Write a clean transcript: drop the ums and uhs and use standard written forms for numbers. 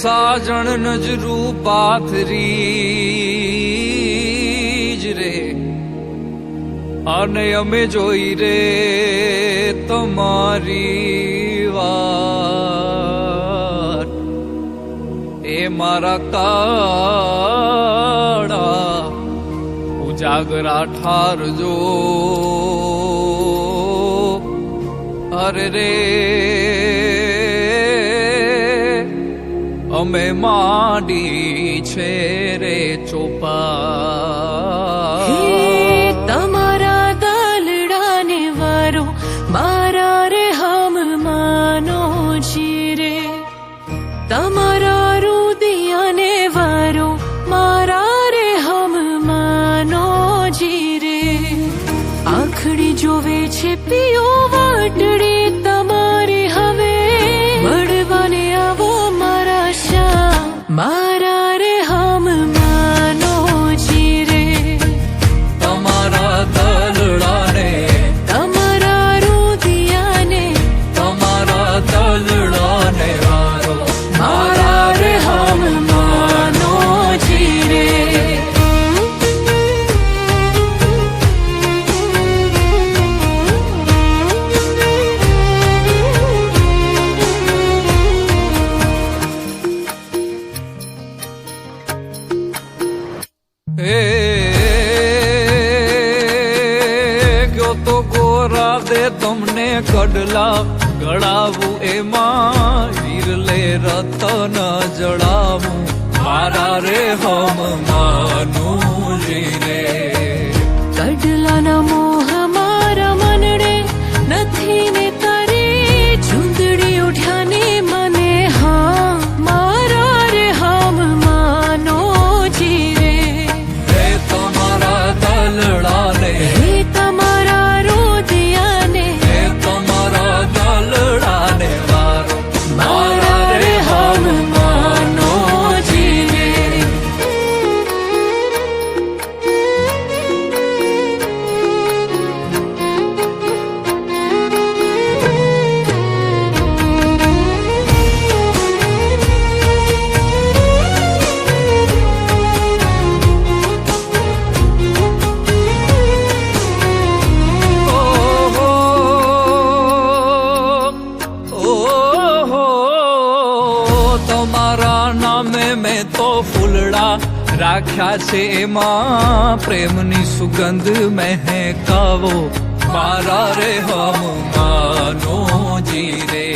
સાજણ નજરું પાથરી જ રે, અને અમે જોઈ રે તમારી વાત. એ મારા કાળા ઉજાગરા ઠારજો, અરે રે અમે માંડી છે રે ચોપા. તમારા દાલડાને વારો મારા રે હમ માનો જીરે, તમારા રુદિયાને વારો મારા રે હમ માનો જીરે. આખડી જોવે છે પીઓ વાટડી તમારી હવે, મળવાને આવો મારા શા મારા રે હમ માનો જીરે. તમારા દલડાને, તમારા રુદિયાને, તમારા દલડાને વારો મારા રે હમ માનો જીરે. ગયો તો ગોરા દે તમને કડલા ગળાવું, એમાં વીરલે રતન જડાવું મારા રે હમ માનું જીરે. કડલાના મોહ મારા મનડે નથી ને તારી ચૂંદડી ઉઠ્યાને મને હા મારા રે હમ માનો જીરે. હે તમારા દલડાને, હે તમારા રુદિયાને, હે તમારા દલડાને વારો મારા રે હમ માનો જીરે. તમારા નામે મેં તો ફૂલડા રાખ્યા છે, એમાં પ્રેમની સુગંધ મહેકાવો મારા રે હમ માનો જીરે.